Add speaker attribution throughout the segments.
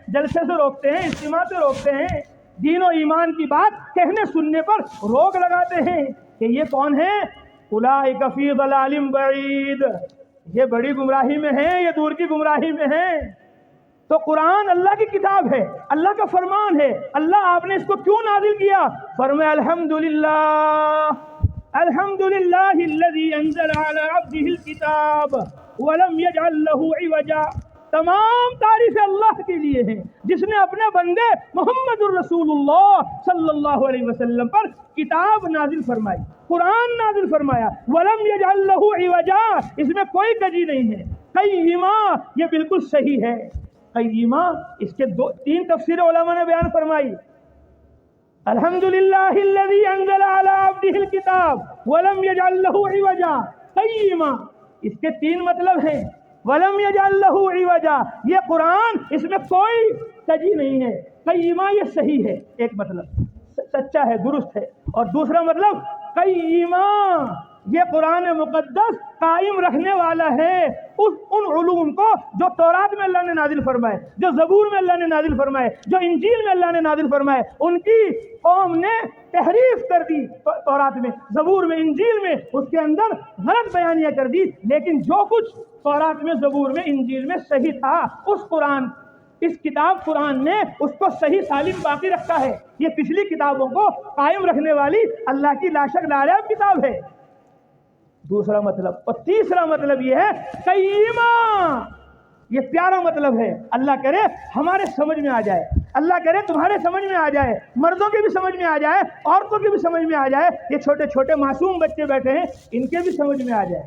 Speaker 1: جلسے سے روکتے ہیں، اجتماع سے روکتے ہیں، دین و ایمان کی بات کہنے سننے پر روک لگاتے ہیں کہ یہ کون ہے؟ اولئک فی ضلال بعید، یہ بڑی گمراہی میں ہیں، یہ دور کی گمراہی میں ہیں۔ تو قرآن اللہ کی کتاب ہے، اللہ کا فرمان ہے، اللہ آپ نے اس کو کیوں نازل کیا؟ فرمایا الحمدللہ الحمدللہ الذی انزل علی عبدہ الکتاب ولم یجعل لہ عوجا، تمام تعریفیں اللہ کے لیے ہیں جس نے اپنے بندے محمد الرسول اللہ صلی اللہ علیہ وسلم پر کتاب نازل فرمائی، قرآن نازل فرمایا، ولم یجعل لہ عوجا، اس میں کوئی کجی نہیں ہے، قیما، یہ بالکل صحیح ہے۔ قیما، اس کے تین تفسیر علماء نے بیان فرمائی۔ الحمدللہ الذی انزل علی عبدہ الکتاب ولم یجعل لہ عوجا، قیما، اس کے تین مطلب ہیں۔ ولم یجعل لہ عوجا، یہ قرآن، اس میں کوئی کجی نہیں ہے۔ قیما، یہ صحیح ہے، ایک مطلب سچا ہے، درست ہے۔ اور دوسرا مطلب قیما، یہ قرآن مقدس قائم رکھنے والا ہے ان علوم کو جو تورات میں اللہ نے نازل فرمائے، جو زبور میں اللہ نے نازل فرمائے، جو انجیل میں اللہ نے نازل فرمائے، ان کی قوم نے تحریف کر دی تورات میں، زبور میں، انجیل میں، اس کے اندر غلط بیانیاں کر دی، لیکن جو کچھ تورات میں، زبور میں، انجیل میں صحیح تھا، اس کتاب قرآن نے اس کو صحیح سالم باقی رکھا ہے۔ یہ پچھلی کتابوں کو قائم رکھنے والی اللہ کی لا شک لا ریب کتاب ہے۔ دوسرا مطلب، اور تیسرا مطلب یہ ہے قیما، یہ پیارا مطلب ہے، اللہ کرے ہمارے سمجھ میں آ جائے، اللہ کرے تمہارے سمجھ میں آ جائے، مردوں کے بھی سمجھ میں آ جائے، عورتوں کے بھی سمجھ میں آ جائے، یہ چھوٹے چھوٹے معصوم بچے بیٹھے ہیں، ان کے بھی سمجھ میں آ جائے۔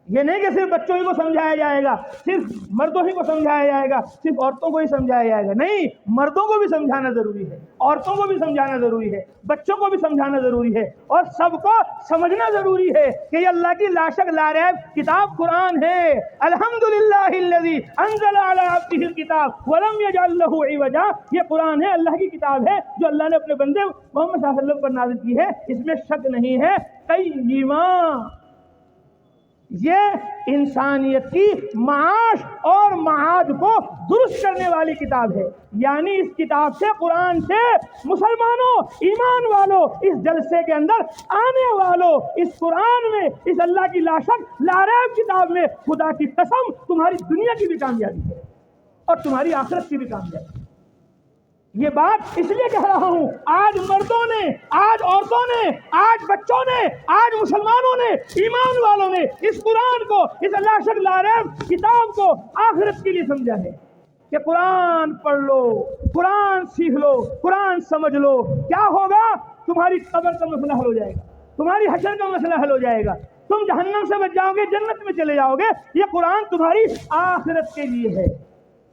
Speaker 1: یہ نہیں کہ صرف بچوں ہی کو سمجھایا جائے گا، صرف مردوں ہی کو سمجھایا جائے گا، صرف عورتوں کو ہی سمجھایا جائے گا، نہیں، مردوں کو بھی سمجھانا ضروری ہے، عورتوں کو بھی سمجھانا ضروری ہے، بچوں کو بھی سمجھانا ضروری ہے، اور سب کو سمجھنا ضروری ہے کہ یہ اللہ کی لا شک لا ریب کتاب قرآن ہے۔ الحمدللہ الذی انزل علی عبدہ الکتاب ولم یجعل لہ عوجا، یہ قرآن ہے، اللہ کی کتاب ہے جو اللہ نے اپنے بندے محمد صلی اللہ علیہ وسلم پر نازل کی ہے، اس میں شک نہیں ہے۔ قیما، یہ انسانیت کی معاش اور معاد کو درست کرنے والی کتاب ہے، یعنی اس کتاب سے، قرآن سے، مسلمانوں، ایمان والوں، اس جلسے کے اندر آنے والوں، اس قرآن میں، اس اللہ کی لا شک لا ریب کتاب میں، خدا کی قسم تمہاری دنیا کی بھی کامیابی ہے اور تمہاری آخرت کی بھی کامیابی ہے۔ یہ بات اس لیے کہہ رہا ہوں، آج مردوں نے، آج عورتوں نے، آج بچوں نے، آج مسلمانوں نے، ایمان والوں نے اس قرآن کو، اس لا شک لا ریب کتاب کو آخرت کے لیے سمجھا ہے کہ قرآن پڑھ لو، قرآن سیکھ لو، قرآن سمجھ لو، کیا ہوگا؟ تمہاری قبر کا مسئلہ حل ہو جائے گا، تمہاری حشر کا مسئلہ حل ہو جائے گا، تم جہنم سے بچ جاؤ گے، جنت میں چلے جاؤ گے۔ یہ قرآن تمہاری آخرت کے لیے ہے،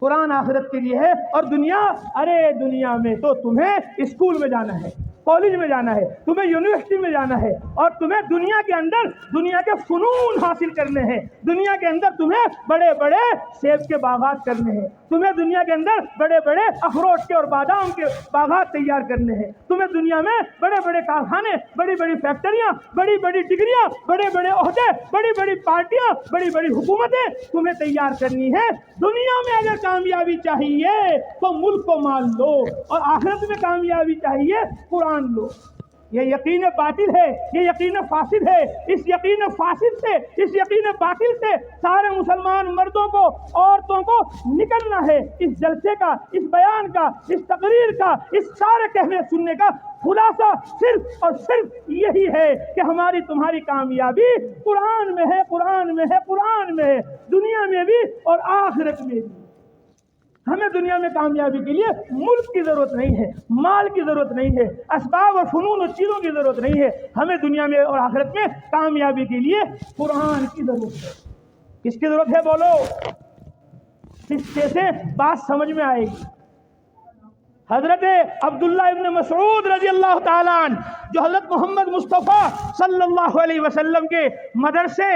Speaker 1: قرآن آخرت کے لیے ہے۔ اور دنیا، ارے دنیا میں تو تمہیں اسکول میں جانا ہے، کالج میں جانا ہے، تمہیں یونیورسٹی میں جانا ہے، اور تمہیں دنیا کے اندر دنیا کے فنون حاصل کرنے ہیں، دنیا کے اندر تمہیں بڑے بڑے سیب کے باغات کرنے ہیں، تمہیں دنیا کے اندر بڑے بڑے اخروٹ کے اور بادام کے باغات تیار کرنے ہیں، تمہیں دنیا میں بڑے بڑے کارخانے، بڑی بڑی فیکٹریاں، بڑی بڑی ڈگریاں، بڑے بڑے عہدے، بڑی بڑی پارٹیاں، بڑی بڑی حکومتیں تمہیں تیار کرنی ہے۔ دنیا میں اگر کامیابی چاہیے تو ملک کو مان لو، اور آخرت میں کامیابی چاہیے قرآن لو۔ یہ یقین باطل ہے، یہ یقین فاسد ہے۔ اس یقین فاسد سے، اس یقین باطل سے سارے مسلمان مردوں کو، عورتوں کو نکلنا ہے۔ اس جلسے کا، اس بیان کا، اس تقریر کا، اس سارے کہنے سننے کا خلاصہ صرف اور صرف یہی ہے کہ ہماری تمہاری کامیابی قرآن میں ہے، قرآن میں ہے، قرآن میں ہے، دنیا میں بھی اور آخرت میں بھی۔ ہمیں دنیا میں کامیابی کے لیے ملک کی ضرورت نہیں ہے، مال کی ضرورت نہیں ہے، اسباب اور فنون اور چیزوں کی ضرورت نہیں ہے، ہمیں دنیا میں اور آخرت میں کامیابی کے لیے قرآن کی ضرورت ہے۔ کس کی ضرورت ہے بولو؟ اس سے بات سمجھ میں آئے گی۔ حضرت عبداللہ ابن مسعود رضی اللہ تعالیٰ عنہ، جو حضرت محمد مصطفیٰ صلی اللہ علیہ وسلم کے مدرسے،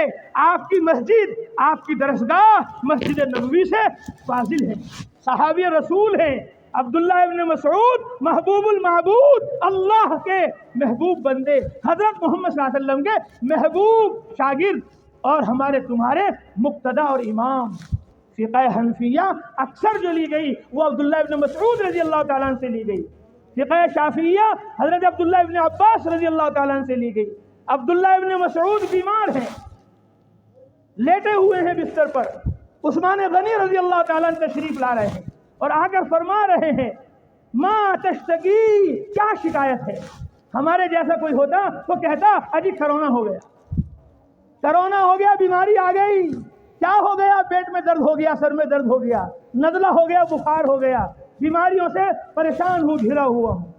Speaker 1: آپ کی مسجد، آپ کی درسگاہ مسجد نبوی سے فاضل ہیں، صحابی رسول ہیں۔ عبداللہ ابن مسعود محبوب المعبود، اللہ کے محبوب بندے، حضرت محمد صلی اللہ علیہ وسلم کے محبوب شاگرد، اور ہمارے تمہارے مقتدا اور امام۔ فقہ حنفیہ اکثر جو لی گئی وہ عبداللہ ابن مسعود رضی اللہ تعالیٰ عنہ سے لی گئی. فقہ شافعیہ حضرت عبداللہ ابن عباس رضی اللہ تعالیٰ عنہ سے لی گئی. عبداللہ ابن مسعود بیمار ہیں, لیٹے ہوئے ہیں بستر پر. عثمان غنی رضی اللہ تعالیٰ عنہ تشریف لا رہے ہیں اور آ کر فرما رہے ہیں ما تشتکی, کیا شکایت ہے؟ ہمارے جیسا کوئی ہوتا تو کہتا اجی کرونا ہو گیا, کرونا ہو گیا, بیماری آ گئی. کیا ہو گیا؟ پیٹ میں درد ہو گیا, سر میں درد ہو گیا, نزلہ ہو گیا, بخار ہو گیا, بیماریوں سے پریشان ہوں, گھرا ہوا ہوں.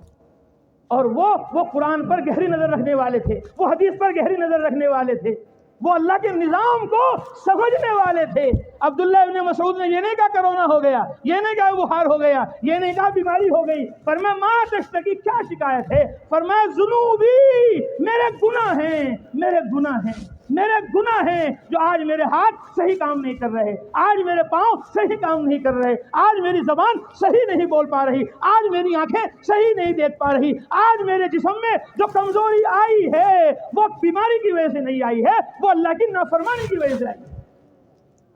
Speaker 1: اور وہ قرآن پر گہری نظر رکھنے والے تھے, وہ حدیث پر گہری نظر رکھنے والے تھے, وہ اللہ کے نظام کو سمجھنے والے تھے. عبداللہ ابن مسعود نے یہ نہیں کہا کرونا ہو گیا, یہ نہیں کہا بخار ہو گیا, یہ نہیں کہا بیماری ہو گئی. فرمایا ما تشتکی, کیا شکایت ہے؟ فرمایا ذنوبی, میرے گناہ ہیں, میرے گناہ ہیں, میرے گناہ ہیں جو آج میرے ہاتھ صحیح کام نہیں کر رہے, آج میرے پاؤں صحیح کام نہیں کر رہے, آج میری زبان صحیح نہیں بول پا رہی, آج میری آنکھیں صحیح نہیں دیکھ پا رہی, آج میرے جسم میں جو کمزوری آئی ہے وہ بیماری کی وجہ سے نہیں آئی ہے, وہ اللہ کی نافرمانی کی وجہ سے آئی.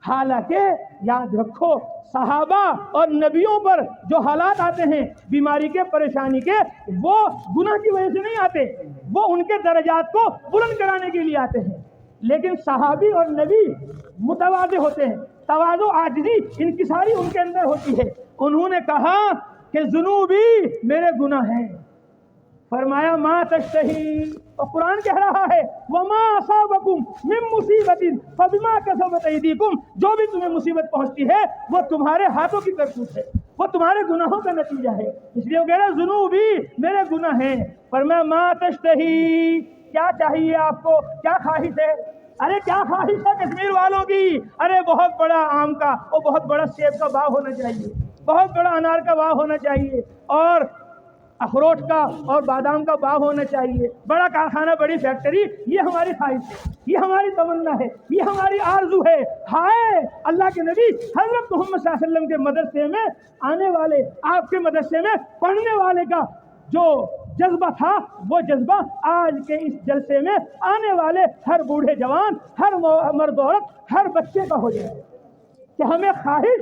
Speaker 1: حالانکہ یاد رکھو صحابہ اور نبیوں پر جو حالات آتے ہیں بیماری کے, پریشانی کے, وہ گناہ کی وجہ سے نہیں آتے, وہ ان کے درجات کو بلند کرانے کے لیے آتے ہیں. لیکن صحابی اور نبی متواضع ہوتے ہیں, تواضع, عاجزی, انکساری ان کے اندر ہوتی ہے. انہوں نے کہا کہ ذنوبی, میرے گناہ ہیں. فرمایا ما تشتہی, اور قرآن کہہ رہا ہے وما اصابکم من مصیبت فبما کسبت ایدیکم, جو بھی تمہیں مصیبت پہنچتی ہے وہ تمہارے ہاتھوں کی کرتوت ہے, وہ تمہارے گناہوں کا نتیجہ ہے. اس لیے وہ کہہ رہا ذنوبی, میرے گناہ ہیں. فرمایا ما تشتہی, کیا چاہیے آپ کو, کیا خواہش ہے؟ ارے کیا خواہش ہے کشمیر والوں کی؟ ارے بہت بڑا آم کا اور بہت بڑا سیب کا باغ ہونا چاہیے, بہت بڑا انار کا باغ ہونا چاہیے, اور اخروٹ کا اور بادام کا باغ ہونا چاہیے, بڑا کارخانہ, بڑی فیکٹری. یہ ہماری خواہش ہے, یہ ہماری تمنا ہے, یہ ہماری آرزو ہے. ہائے اللہ کے نبی حضرت محمد صلی اللہ علیہ وسلم کے مدرسے میں آنے والے, آپ کے مدرسے میں پڑھنے والے کا جو جذبہ تھا وہ جذبہ آج کے اس جلسے میں آنے والے ہر بوڑھے جوان, ہر مرد عورت, ہر بچے کا ہو جائے کہ ہمیں خواہش